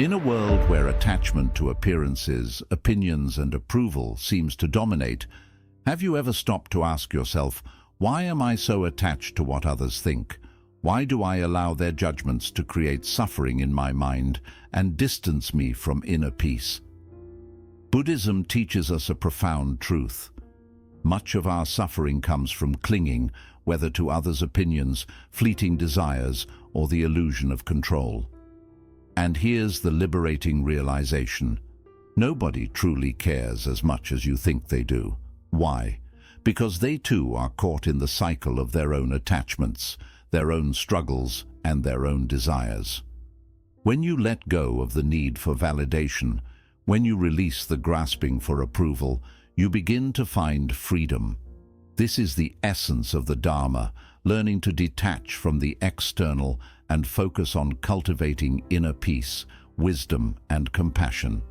In a world where attachment to appearances, opinions and approval seems to dominate, have you ever stopped to ask yourself, why am I so attached to what others think? Why do I allow their judgments to create suffering in my mind and distance me from inner peace? Buddhism teaches us a profound truth. Much of our suffering comes from clinging, whether to others' opinions, fleeting desires, or the illusion of control. And here's the liberating realization. Nobody truly cares as much as you think they do. Why? Because they too are caught in the cycle of their own attachments, their own struggles, and their own desires. When you let go of the need for validation, when you release the grasping for approval, you begin to find freedom. This is the essence of the Dharma, learning to detach from the external and focus on cultivating inner peace, wisdom, and compassion.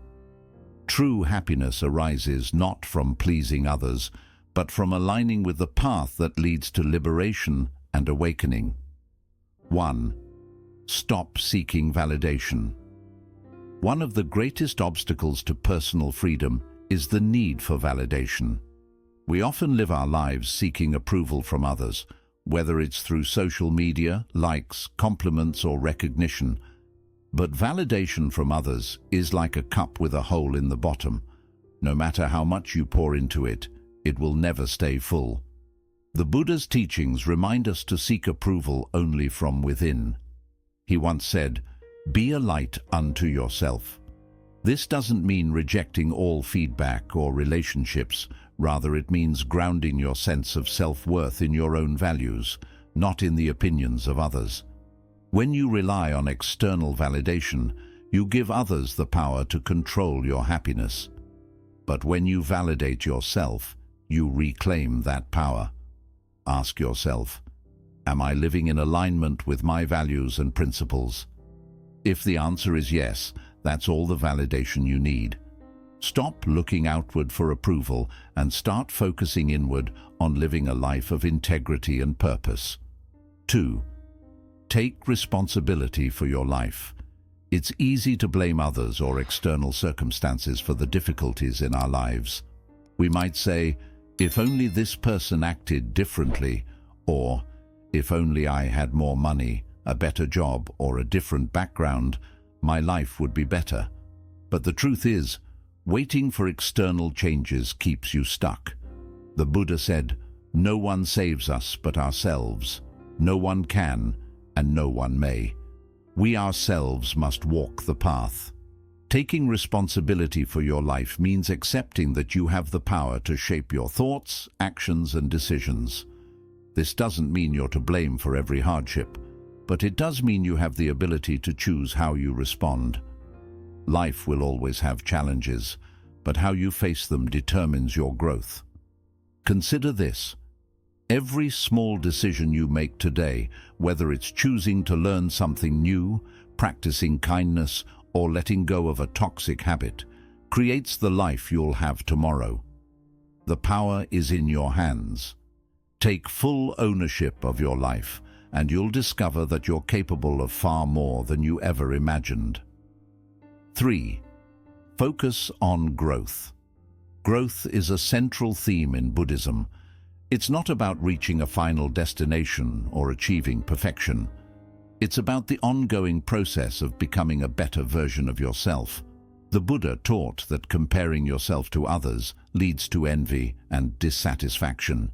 True happiness arises not from pleasing others, but from aligning with the path that leads to liberation and awakening. 1. Stop seeking validation. One of the greatest obstacles to personal freedom is the need for validation. We often live our lives seeking approval from others, whether it's through social media, likes, compliments, or recognition. But validation from others is like a cup with a hole in the bottom. No matter how much you pour into it, it will never stay full. The Buddha's teachings remind us to seek approval only from within. He once said, "Be a light unto yourself." This doesn't mean rejecting all feedback or relationships. Rather, it means grounding your sense of self-worth in your own values, not in the opinions of others. When you rely on external validation, you give others the power to control your happiness. But when you validate yourself, you reclaim that power. Ask yourself, am I living in alignment with my values and principles? If the answer is yes, that's all the validation you need. Stop looking outward for approval and start focusing inward on living a life of integrity and purpose. 2. Take responsibility for your life. It's easy to blame others or external circumstances for the difficulties in our lives. We might say, if only this person acted differently, or if only I had more money, a better job, or a different background, my life would be better. But the truth is, waiting for external changes keeps you stuck. The Buddha said, "No one saves us but ourselves. No one can, and no one may. We ourselves must walk the path." Taking responsibility for your life means accepting that you have the power to shape your thoughts, actions, and decisions. This doesn't mean you're to blame for every hardship, but it does mean you have the ability to choose how you respond. Life will always have challenges, but how you face them determines your growth. Consider this. Every small decision you make today, whether it's choosing to learn something new, practicing kindness, or letting go of a toxic habit, creates the life you'll have tomorrow. The power is in your hands. Take full ownership of your life, and you'll discover that you're capable of far more than you ever imagined. 3. Focus on growth. Growth is a central theme in Buddhism. It's not about reaching a final destination or achieving perfection. It's about the ongoing process of becoming a better version of yourself. The Buddha taught that comparing yourself to others leads to envy and dissatisfaction.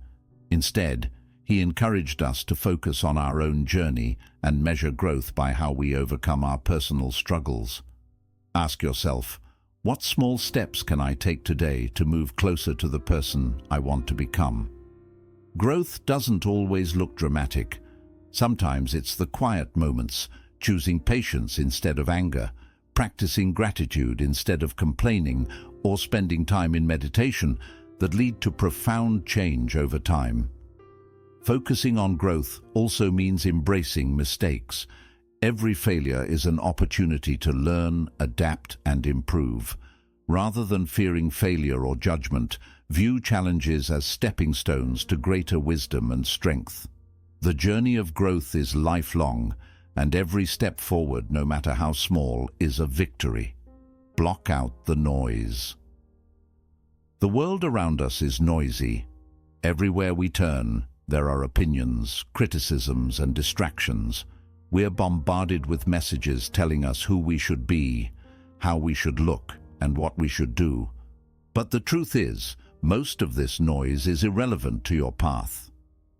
Instead, he encouraged us to focus on our own journey and measure growth by how we overcome our personal struggles. Ask yourself, what small steps can I take today to move closer to the person I want to become? Growth doesn't always look dramatic. Sometimes it's the quiet moments, choosing patience instead of anger, practicing gratitude instead of complaining, or spending time in meditation that lead to profound change over time. Focusing on growth also means embracing mistakes. Every failure is an opportunity to learn, adapt, and improve. Rather than fearing failure or judgment, view challenges as stepping stones to greater wisdom and strength. The journey of growth is lifelong, and every step forward, no matter how small, is a victory. Block out the noise. The world around us is noisy. Everywhere we turn, there are opinions, criticisms, and distractions. We're bombarded with messages telling us who we should be, how we should look, and what we should do. But the truth is, most of this noise is irrelevant to your path.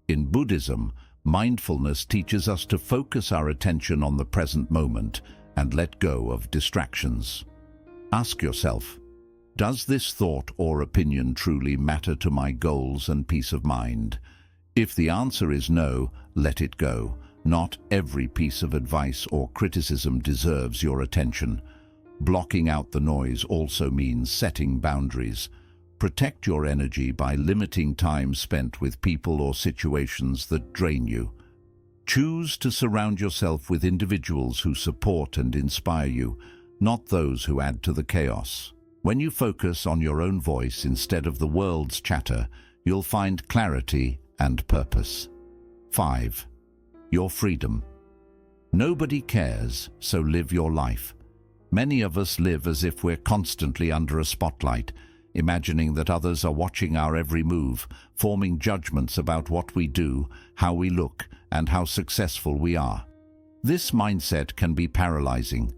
In Buddhism, mindfulness teaches us to focus our attention on the present moment and let go of distractions. Ask yourself, does this thought or opinion truly matter to my goals and peace of mind? If the answer is no, let it go. Not every piece of advice or criticism deserves your attention. Blocking out the noise also means setting boundaries. Protect your energy by limiting time spent with people or situations that drain you. Choose to surround yourself with individuals who support and inspire you, not those who add to the chaos. When you focus on your own voice instead of the world's chatter, you'll find clarity and purpose. 5. Your freedom. Nobody cares, so live your life. Many of us live as if we're constantly under a spotlight, imagining that others are watching our every move, forming judgments about what we do, how we look, and how successful we are. This mindset can be paralyzing.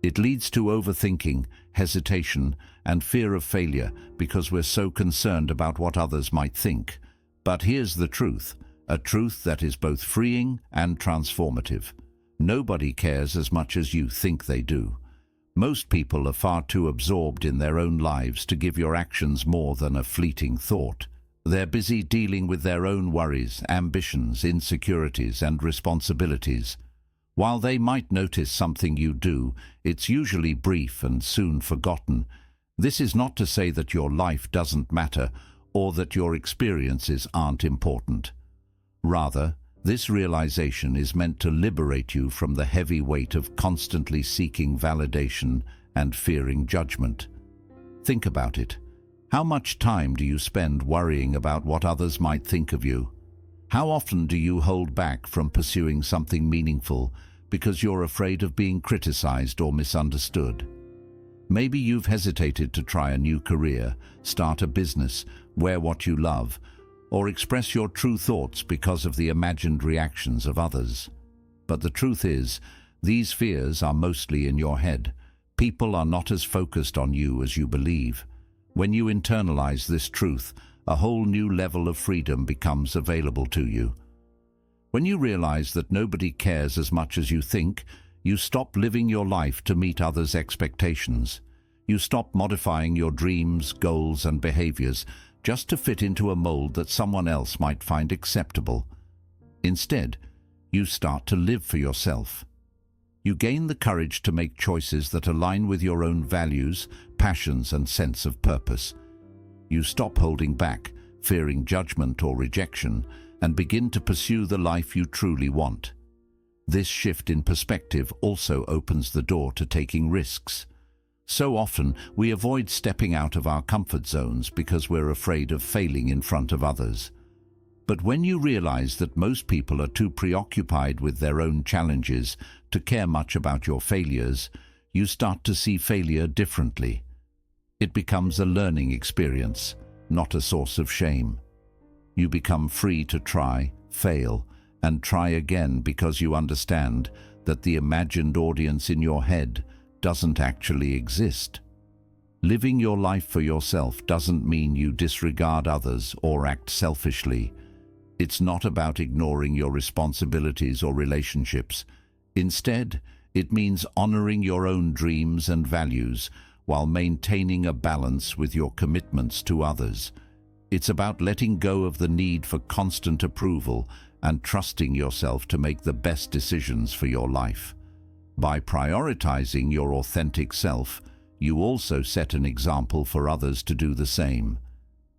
It leads to overthinking, hesitation, and fear of failure because we're so concerned about what others might think. But here's the truth, a truth that is both freeing and transformative. Nobody cares as much as you think they do. Most people are far too absorbed in their own lives to give your actions more than a fleeting thought. They're busy dealing with their own worries, ambitions, insecurities, and responsibilities. While they might notice something you do, it's usually brief and soon forgotten. This is not to say that your life doesn't matter or that your experiences aren't important. Rather, this realization is meant to liberate you from the heavy weight of constantly seeking validation and fearing judgment. Think about it. How much time do you spend worrying about what others might think of you? How often do you hold back from pursuing something meaningful because you're afraid of being criticized or misunderstood? Maybe you've hesitated to try a new career, start a business, wear what you love, or express your true thoughts because of the imagined reactions of others. But the truth is, these fears are mostly in your head. People are not as focused on you as you believe. When you internalize this truth, a whole new level of freedom becomes available to you. When you realize that nobody cares as much as you think, you stop living your life to meet others' expectations. You stop modifying your dreams, goals, and behaviors just to fit into a mold that someone else might find acceptable. Instead, you start to live for yourself. You gain the courage to make choices that align with your own values, passions, and sense of purpose. You stop holding back, fearing judgment or rejection, and begin to pursue the life you truly want. This shift in perspective also opens the door to taking risks. So often, we avoid stepping out of our comfort zones because we're afraid of failing in front of others. But when you realize that most people are too preoccupied with their own challenges to care much about your failures, you start to see failure differently. It becomes a learning experience, not a source of shame. You become free to try, fail, and try again because you understand that the imagined audience in your head doesn't actually exist. Living your life for yourself doesn't mean you disregard others or act selfishly. It's not about ignoring your responsibilities or relationships. Instead, it means honoring your own dreams and values while maintaining a balance with your commitments to others. It's about letting go of the need for constant approval and trusting yourself to make the best decisions for your life. By prioritizing your authentic self, you also set an example for others to do the same.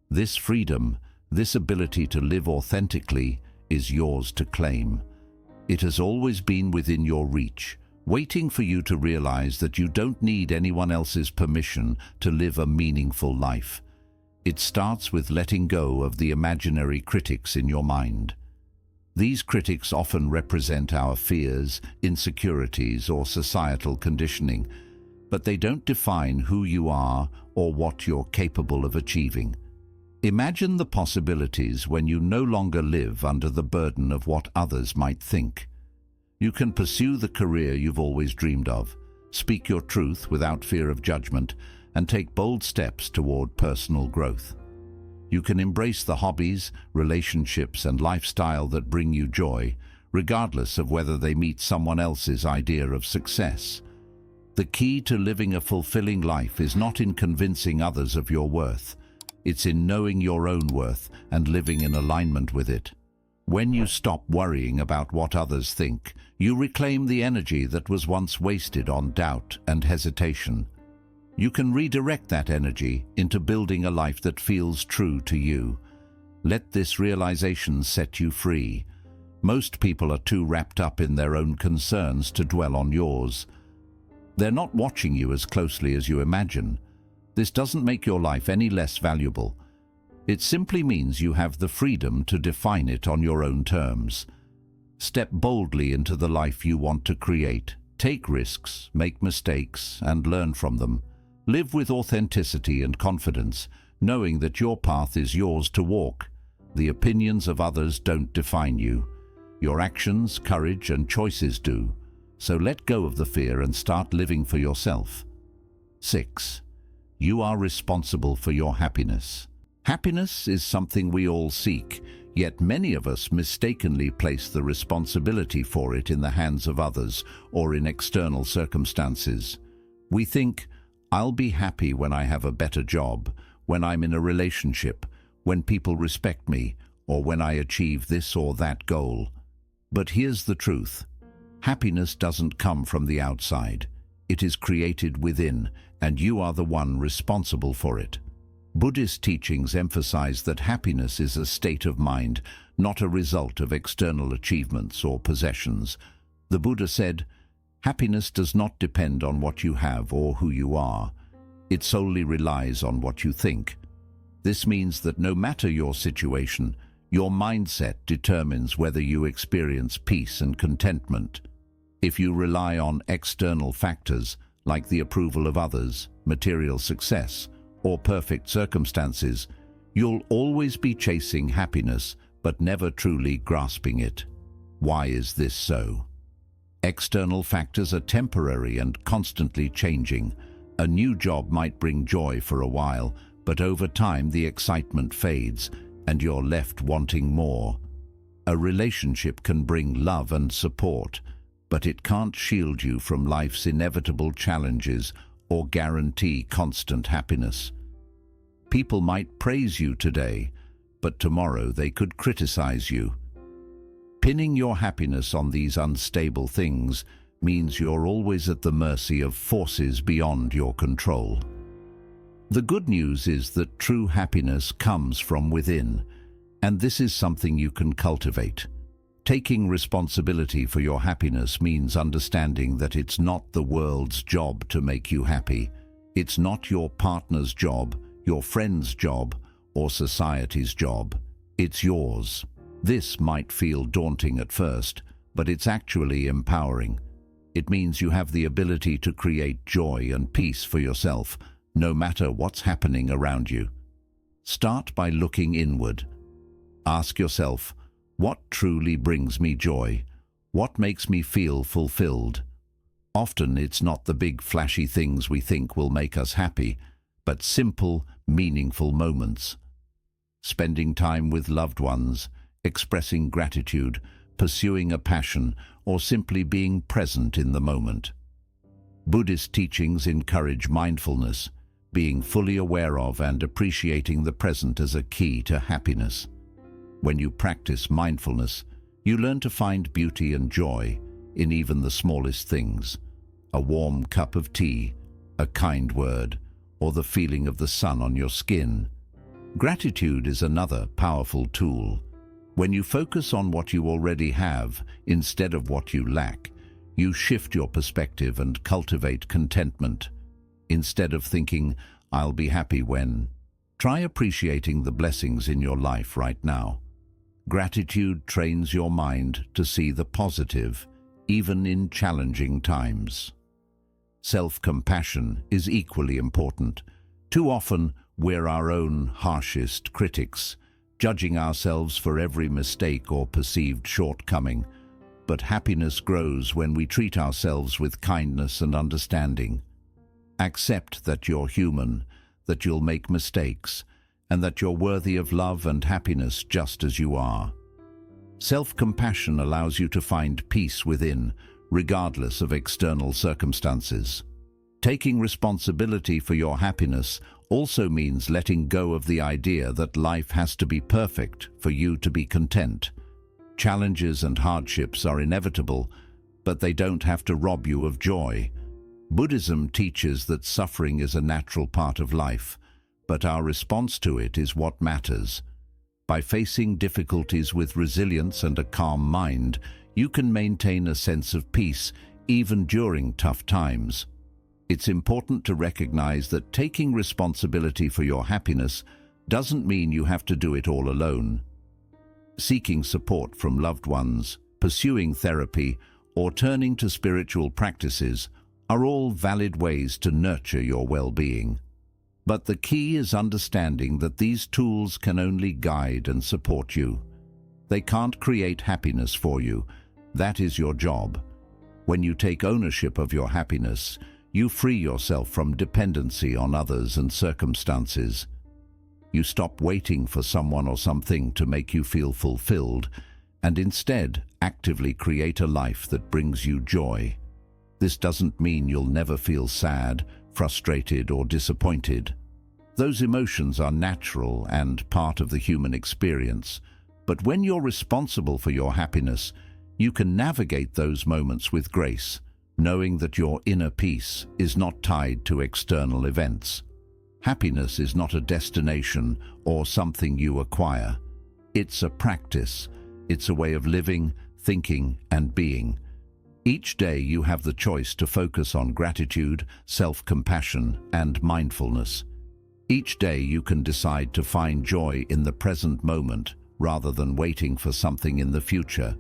This freedom, this ability to live authentically, is yours to claim. It has always been within your reach, waiting for you to realize that you don't need anyone else's permission to live a meaningful life. It starts with letting go of the imaginary critics in your mind. These critics often represent our fears, insecurities, or societal conditioning, but they don't define who you are or what you're capable of achieving. Imagine the possibilities when you no longer live under the burden of what others might think. You can pursue the career you've always dreamed of, speak your truth without fear of judgment, and take bold steps toward personal growth. You can embrace the hobbies, relationships, and lifestyle that bring you joy, regardless of whether they meet someone else's idea of success. The key to living a fulfilling life is not in convincing others of your worth. It's in knowing your own worth and living in alignment with it. When you stop worrying about what others think, you reclaim the energy that was once wasted on doubt and hesitation. You can redirect that energy into building a life that feels true to you. Let this realization set you free. Most people are too wrapped up in their own concerns to dwell on yours. They're not watching you as closely as you imagine. This doesn't make your life any less valuable. It simply means you have the freedom to define it on your own terms. Step boldly into the life you want to create. Take risks, make mistakes, and learn from them. Live with authenticity and confidence, knowing that your path is yours to walk. The opinions of others don't define you. Your actions, courage, and choices do. So let go of the fear and start living for yourself. 6. You are responsible for your happiness. Happiness is something we all seek, yet many of us mistakenly place the responsibility for it in the hands of others or in external circumstances. We think, I'll be happy when I have a better job, when I'm in a relationship, when people respect me, or when I achieve this or that goal. But here's the truth. Happiness doesn't come from the outside. It is created within, and you are the one responsible for it. Buddhist teachings emphasize that happiness is a state of mind, not a result of external achievements or possessions. The Buddha said, happiness does not depend on what you have or who you are. It solely relies on what you think. This means that no matter your situation, your mindset determines whether you experience peace and contentment. If you rely on external factors, like the approval of others, material success, or perfect circumstances, you'll always be chasing happiness but never truly grasping it. Why is this so? External factors are temporary and constantly changing. A new job might bring joy for a while, but over time the excitement fades and you're left wanting more. A relationship can bring love and support, but it can't shield you from life's inevitable challenges or guarantee constant happiness. People might praise you today, but tomorrow they could criticize you. Pinning your happiness on these unstable things means you're always at the mercy of forces beyond your control. The good news is that true happiness comes from within, and this is something you can cultivate. Taking responsibility for your happiness means understanding that it's not the world's job to make you happy. It's not your partner's job, your friend's job, or society's job. It's yours. This might feel daunting at first, but it's actually empowering. It means you have the ability to create joy and peace for yourself, no matter what's happening around you. Start by looking inward. Ask yourself, what truly brings me joy? What makes me feel fulfilled? Often it's not the big flashy things we think will make us happy, but simple, meaningful moments. Spending time with loved ones, expressing gratitude, pursuing a passion, or simply being present in the moment. Buddhist teachings encourage mindfulness, being fully aware of and appreciating the present as a key to happiness. When you practice mindfulness, you learn to find beauty and joy in even the smallest things. A warm cup of tea, a kind word, or the feeling of the sun on your skin. Gratitude is another powerful tool. When you focus on what you already have instead of what you lack, you shift your perspective and cultivate contentment. Instead of thinking, I'll be happy when, try appreciating the blessings in your life right now. Gratitude trains your mind to see the positive, even in challenging times. Self-compassion is equally important. Too often, we're our own harshest critics, judging ourselves for every mistake or perceived shortcoming. But happiness grows when we treat ourselves with kindness and understanding. Accept that you're human, that you'll make mistakes, and that you're worthy of love and happiness just as you are. Self-compassion allows you to find peace within, regardless of external circumstances. Taking responsibility for your happiness also means letting go of the idea that life has to be perfect for you to be content. Challenges and hardships are inevitable, but they don't have to rob you of joy. Buddhism teaches that suffering is a natural part of life, but our response to it is what matters. By facing difficulties with resilience and a calm mind, you can maintain a sense of peace even during tough times. It's important to recognize that taking responsibility for your happiness doesn't mean you have to do it all alone. Seeking support from loved ones, pursuing therapy, or turning to spiritual practices are all valid ways to nurture your well-being. But the key is understanding that these tools can only guide and support you. They can't create happiness for you. That is your job. When you take ownership of your happiness, you free yourself from dependency on others and circumstances. You stop waiting for someone or something to make you feel fulfilled, and instead actively create a life that brings you joy. This doesn't mean you'll never feel sad, frustrated, or disappointed. Those emotions are natural and part of the human experience, but when you're responsible for your happiness, you can navigate those moments with grace, knowing that your inner peace is not tied to external events. Happiness is not a destination or something you acquire. It's a practice. It's a way of living, thinking, and being. Each day you have the choice to focus on gratitude, self-compassion, and mindfulness. Each day you can decide to find joy in the present moment rather than waiting for something in the future.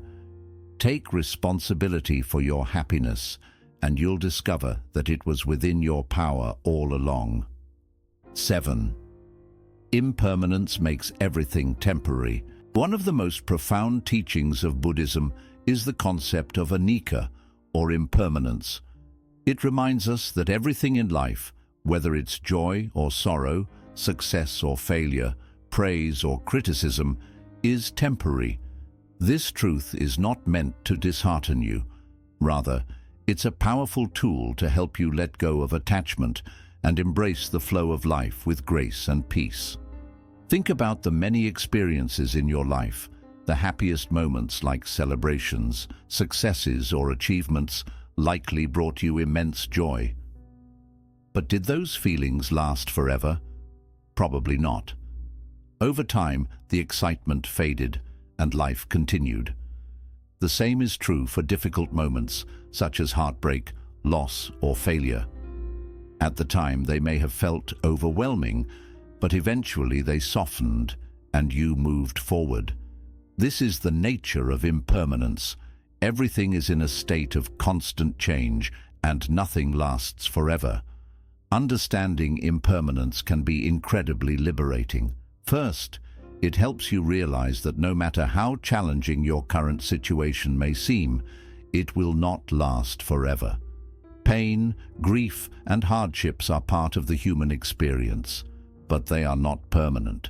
Take responsibility for your happiness, and you'll discover that it was within your power all along. 7. Impermanence makes everything temporary. One of the most profound teachings of Buddhism is the concept of anicca, or impermanence. It reminds us that everything in life, whether it's joy or sorrow, success or failure, praise or criticism, is temporary. This truth is not meant to dishearten you. Rather, it's a powerful tool to help you let go of attachment and embrace the flow of life with grace and peace. Think about the many experiences in your life, the happiest moments like celebrations, successes, or achievements likely brought you immense joy. But did those feelings last forever? Probably not. Over time, the excitement faded and life continued. The same is true for difficult moments such as heartbreak, loss, or failure. At the time, they may have felt overwhelming, but eventually they softened and you moved forward. This is the nature of impermanence. Everything is in a state of constant change and nothing lasts forever. Understanding impermanence can be incredibly liberating. First, it helps you realize that no matter how challenging your current situation may seem, it will not last forever. Pain, grief, and hardships are part of the human experience, but they are not permanent.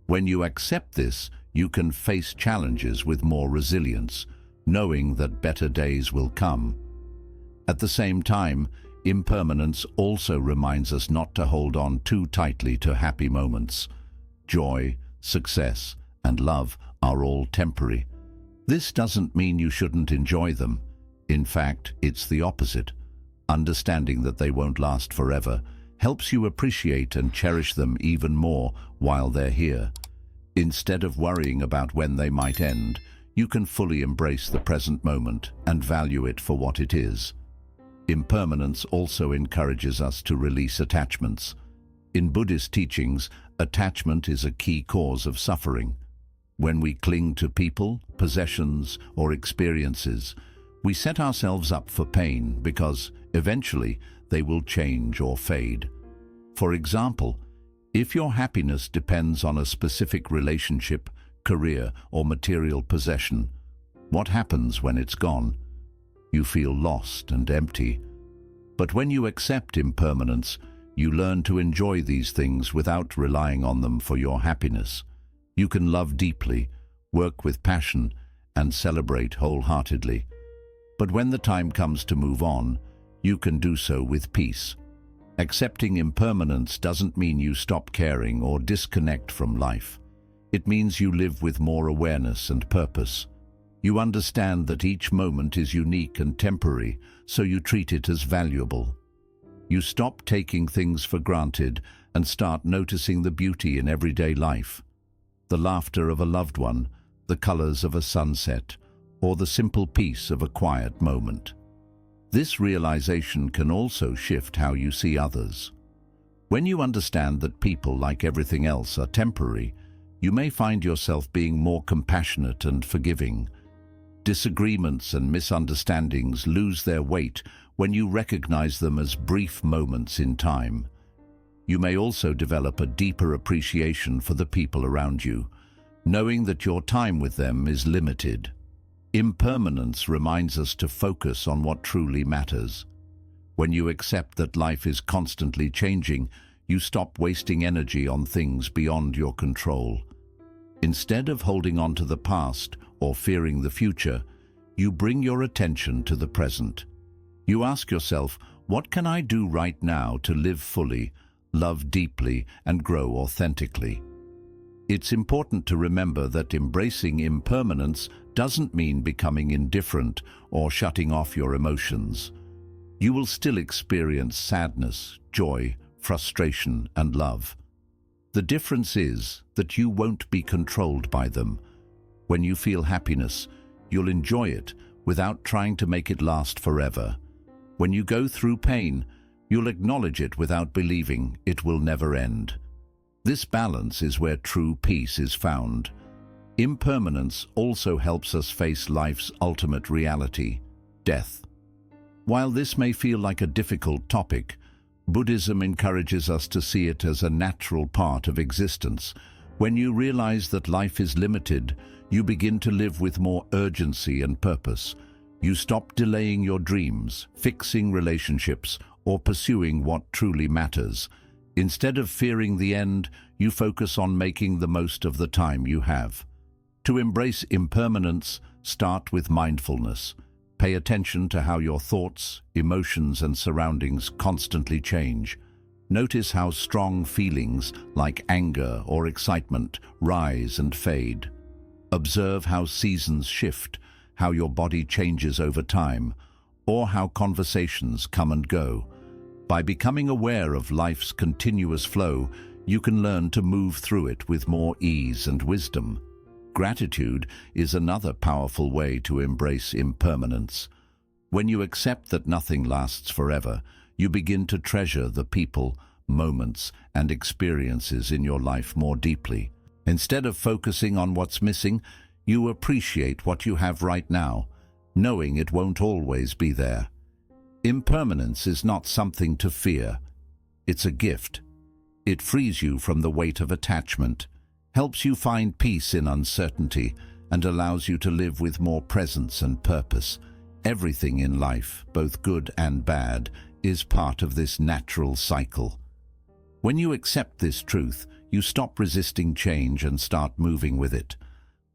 When you accept this, you can face challenges with more resilience, knowing that better days will come. At the same time, impermanence also reminds us not to hold on too tightly to happy moments. Joy, success, and love are all temporary. This doesn't mean you shouldn't enjoy them. In fact, it's the opposite. Understanding that they won't last forever helps you appreciate and cherish them even more while they're here. Instead of worrying about when they might end, you can fully embrace the present moment and value it for what it is. Impermanence also encourages us to release attachments. In Buddhist teachings, attachment is a key cause of suffering. When we cling to people, possessions, or experiences, we set ourselves up for pain because, eventually, they will change or fade. For example, if your happiness depends on a specific relationship, career, or material possession, what happens when it's gone? You feel lost and empty. But when you accept impermanence, you learn to enjoy these things without relying on them for your happiness. You can love deeply, work with passion, and celebrate wholeheartedly. But when the time comes to move on, you can do so with peace. Accepting impermanence doesn't mean you stop caring or disconnect from life. It means you live with more awareness and purpose. You understand that each moment is unique and temporary, so you treat it as valuable. You stop taking things for granted and start noticing the beauty in everyday life. The laughter of a loved one, the colors of a sunset, or the simple peace of a quiet moment. This realization can also shift how you see others. When you understand that people, like everything else, are temporary, you may find yourself being more compassionate and forgiving. Disagreements and misunderstandings lose their weight when you recognize them as brief moments in time. You may also develop a deeper appreciation for the people around you, knowing that your time with them is limited. Impermanence reminds us to focus on what truly matters. When you accept that life is constantly changing, you stop wasting energy on things beyond your control. Instead of holding on to the past or fearing the future, you bring your attention to the present. You ask yourself, what can I do right now to live fully, love deeply, and grow authentically? It's important to remember that embracing impermanence doesn't mean becoming indifferent or shutting off your emotions. You will still experience sadness, joy, frustration, and love. The difference is that you won't be controlled by them. When you feel happiness, you'll enjoy it without trying to make it last forever. When you go through pain, you'll acknowledge it without believing it will never end. This balance is where true peace is found. Impermanence also helps us face life's ultimate reality, death. While this may feel like a difficult topic, Buddhism encourages us to see it as a natural part of existence. When you realize that life is limited, you begin to live with more urgency and purpose. You stop delaying your dreams, fixing relationships, or pursuing what truly matters. Instead of fearing the end, you focus on making the most of the time you have. To embrace impermanence, start with mindfulness. Pay attention to how your thoughts, emotions, and surroundings constantly change. Notice how strong feelings like anger or excitement rise and fade. Observe how seasons shift, how your body changes over time, or how conversations come and go. By becoming aware of life's continuous flow, you can learn to move through it with more ease and wisdom. Gratitude is another powerful way to embrace impermanence. When you accept that nothing lasts forever, you begin to treasure the people, moments, and experiences in your life more deeply. Instead of focusing on what's missing, you appreciate what you have right now, knowing it won't always be there. Impermanence is not something to fear. It's a gift. It frees you from the weight of attachment, helps you find peace in uncertainty, and allows you to live with more presence and purpose. Everything in life, both good and bad, is part of this natural cycle. When you accept this truth, you stop resisting change and start moving with it.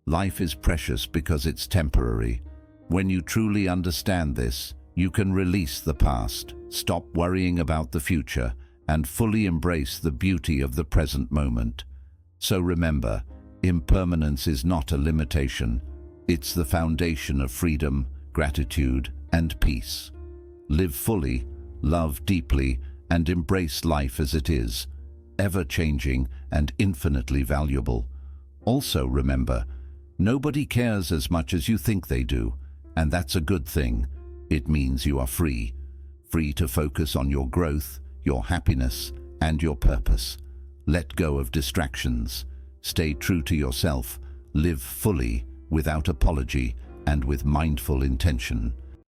Life is precious because it's temporary. When you truly understand this, you can release the past, stop worrying about the future, and fully embrace the beauty of the present moment. So remember, impermanence is not a limitation. It's the foundation of freedom, gratitude, and peace. Live fully, love deeply, and embrace life as it is, ever-changing and infinitely valuable. Also remember, nobody cares as much as you think they do, and that's a good thing. It means you are free to focus on your growth, your happiness, and your purpose. Let go of distractions. Stay true to yourself, Live fully, without apology, and with mindful intention.